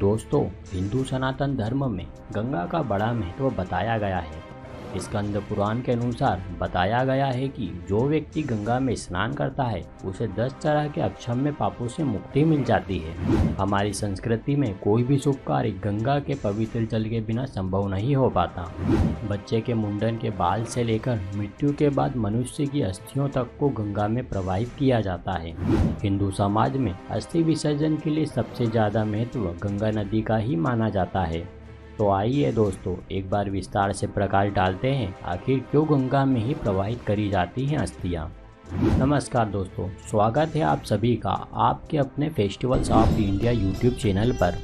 दोस्तों, हिंदू सनातन धर्म में गंगा का बड़ा महत्व बताया गया है। स्कंद पुराण के अनुसार बताया गया है कि जो व्यक्ति गंगा में स्नान करता है उसे 10 तरह के अक्षम्य पापों से मुक्ति मिल जाती है। हमारी संस्कृति में कोई भी शुभ कार्य गंगा के पवित्र जल के बिना संभव नहीं हो पाता। बच्चे के मुंडन के बाल से लेकर मृत्यु के बाद मनुष्य की अस्थियों तक को गंगा में प्रवाहित किया जाता है। हिंदू समाज में अस्थि विसर्जन के लिए सबसे ज्यादा महत्व गंगा नदी का ही माना जाता है। तो आइए दोस्तों, एक बार विस्तार से प्रकाश डालते हैं आखिर क्यों गंगा में ही प्रवाहित करी जाती हैं अस्थियां। नमस्कार दोस्तों, स्वागत है आप सभी का आपके अपने festivals of India YouTube channel पर।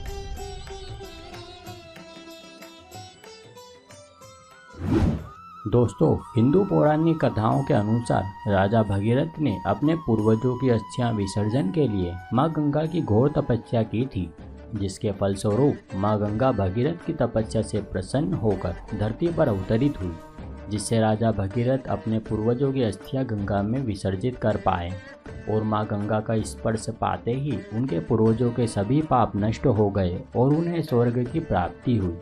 दोस्तों, हिंदू पौराणिक कथाओं के अनुसार राजा भगीरथ ने अपने पूर्वजों की अस्थियां विसर्जन के लिए मां गंगा की घोर तपस्या की थी, जिसके फलस्वरूप मां गंगा भगीरथ की तपस्या से प्रसन्न होकर धरती पर अवतरित हुई, जिससे राजा भगीरथ अपने पूर्वजों की अस्थियां गंगा में विसर्जित कर पाए और मां गंगा का स्पर्श पाते ही उनके पूर्वजों के सभी पाप नष्ट हो गए और उन्हें स्वर्ग की प्राप्ति हुई।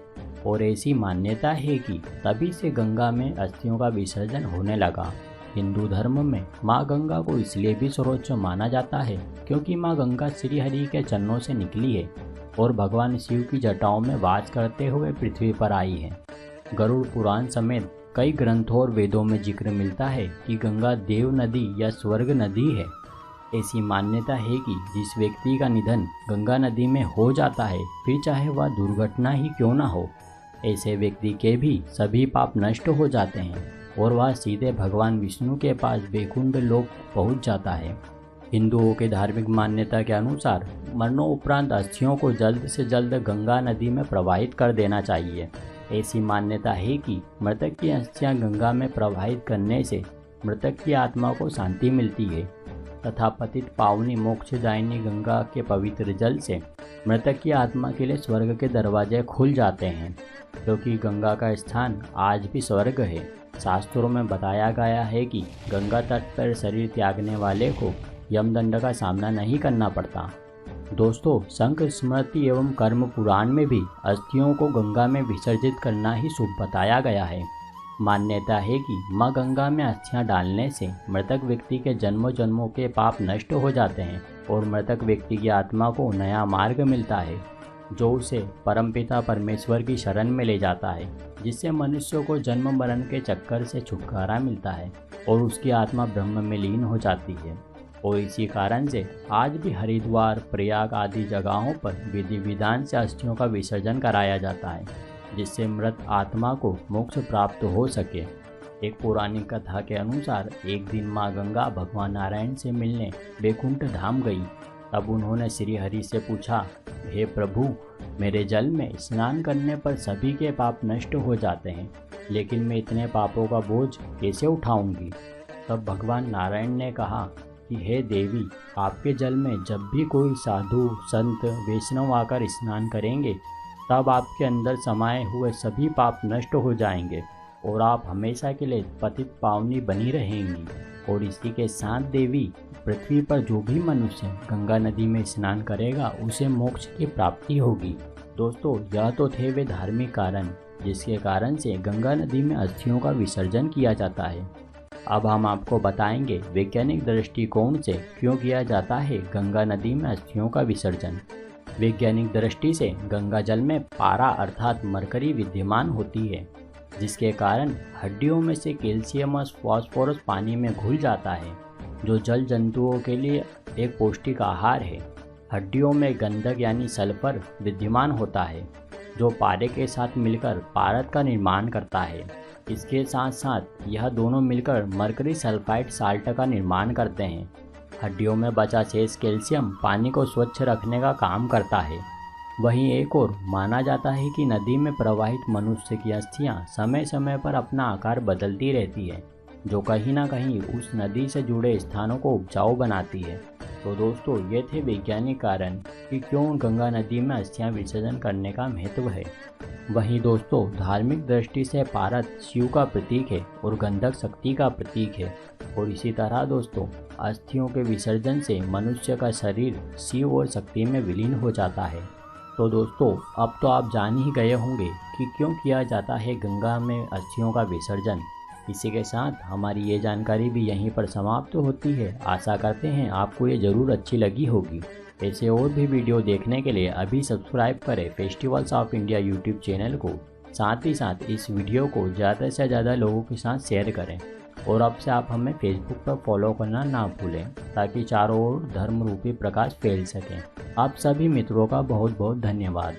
और ऐसी मान्यता है कि तभी से गंगा में अस्थियों का विसर्जन होने लगा। हिंदू धर्म में मां गंगा को इसलिए भी सर्वोच्च माना जाता है क्योंकि मां गंगा श्री हरि के चरणों से निकली है और भगवान शिव की जटाओं में वास करते हुए पृथ्वी पर आई है। गरुड़ पुराण समेत कई ग्रंथों और वेदों में जिक्र मिलता है कि गंगा देव नदी या स्वर्ग नदी है। ऐसी मान्यता है कि जिस व्यक्ति का निधन गंगा नदी में हो जाता है, फिर चाहे वह दुर्घटना ही क्यों न हो, ऐसे व्यक्ति के भी सभी पाप नष्ट हो जाते हैं और वह सीधे भगवान विष्णु के पास वैकुंठ लोक पहुंच जाता है। हिंदुओं के धार्मिक मान्यता के अनुसार मरणोपरांत अस्थियों को जल्द से जल्द गंगा नदी में प्रवाहित कर देना चाहिए। ऐसी मान्यता है कि मृतक की अस्थियां गंगा में प्रवाहित करने से मृतक की आत्मा को शांति मिलती है तथा पतित पावनी मोक्षदायिनी गंगा के पवित्र जल से मृतक की आत्मा के लिए स्वर्ग के दरवाजे खुल जाते हैं, क्योंकि गंगा का स्थान आज भी स्वर्ग है। शास्त्रों में बताया गया है कि गंगा तट पर शरीर त्यागने वाले को यमदंड का सामना नहीं करना पड़ता। दोस्तों, शंख स्मृति एवं कर्म पुराण में भी अस्थियों को गंगा में विसर्जित करना ही शुभ बताया गया है। मान्यता है कि मां गंगा में अस्थियां डालने से मृतक व्यक्ति के जन्मों जन्मों के पाप नष्ट हो जाते हैं और मृतक व्यक्ति की आत्मा को नया मार्ग मिलता है, जो उसे परमपिता परमेश्वर की शरण में ले जाता है, जिससे मनुष्य को जन्म मरण के चक्कर से छुटकारा मिलता है और उसकी आत्मा ब्रह्म में लीन हो जाती है। और इसी कारण से आज भी हरिद्वार, प्रयाग आदि जगहों पर विधि विधान से अस्थियों का विसर्जन कराया जाता है, जिससे मृत आत्मा को मोक्ष प्राप्त हो सके। एक पौराणिक कथा के अनुसार एक दिन मां गंगा भगवान नारायण से मिलने वैकुंठ धाम गई। तब उन्होंने श्री हरि से पूछा, हे प्रभु, मेरे जल में स्नान करने पर सभी के पाप नष्ट हो जाते हैं, लेकिन मैं इतने पापों का बोझ कैसे उठाऊंगी। तब भगवान नारायण ने कहा कि हे देवी, आपके जल में जब भी कोई साधु संत वैष्णव आकर स्नान करेंगे, तब आपके अंदर समाये हुए सभी पाप नष्ट हो जाएंगे और आप हमेशा के लिए पतित पावनी बनी रहेंगी। और इसी के साथ देवी, पृथ्वी पर जो भी मनुष्य गंगा नदी में स्नान करेगा उसे मोक्ष की प्राप्ति होगी। दोस्तों, यह तो थे वे धार्मिक कारण जिसके कारण से गंगा नदी में अस्थियों का विसर्जन किया जाता है। अब हम आपको बताएंगे वैज्ञानिक दृष्टिकोण से क्यों किया जाता है गंगा नदी में अस्थियों का विसर्जन। वैज्ञानिक दृष्टि से गंगा जल में पारा अर्थात मरकरी विद्यमान होती है, जिसके कारण हड्डियों में से कैल्शियम और फास्फोरस पानी में घुल जाता है, जो जल जंतुओं के लिए एक पौष्टिक आहार है। हड्डियों में गंधक यानी सल्फर विद्यमान होता है, जो पारे के साथ मिलकर पारद का निर्माण करता है। इसके साथ साथ यह दोनों मिलकर मरकरी सल्फाइड साल्ट का निर्माण करते हैं। हड्डियों में बचा शेष कैल्शियम पानी को स्वच्छ रखने का काम करता है। वहीं एक और माना जाता है कि नदी में प्रवाहित मनुष्य की अस्थियां समय समय पर अपना आकार बदलती रहती है, जो कहीं ना कहीं उस नदी से जुड़े स्थानों को उपजाऊ बनाती है। तो दोस्तों, ये थे वैज्ञानिक कारण कि क्यों गंगा नदी में अस्थियां विसर्जन करने का महत्व है। वहीं दोस्तों, धार्मिक दृष्टि से पारद शिव का प्रतीक है और गंधक शक्ति का प्रतीक है। और इसी तरह दोस्तों, अस्थियों के विसर्जन से मनुष्य का शरीर शिव और शक्ति में विलीन हो जाता है। तो दोस्तों, अब तो आप जान ही गए होंगे कि क्यों किया जाता है गंगा में अस्थियों का विसर्जन। इसी के साथ हमारी ये जानकारी भी यहीं पर समाप्त होती है। आशा करते हैं आपको ये ज़रूर अच्छी लगी होगी। ऐसे और भी वीडियो देखने के लिए अभी सब्सक्राइब करें festivals of India YouTube channel को। साथ ही साथ इस वीडियो को ज़्यादा से ज़्यादा लोगों के साथ शेयर करें। और अब से आप हमें फेसबुक पर फॉलो करना ना भूलें, ताकि चारों ओर धर्म रूपी प्रकाश फैल सके। आप सभी मित्रों का बहुत बहुत धन्यवाद।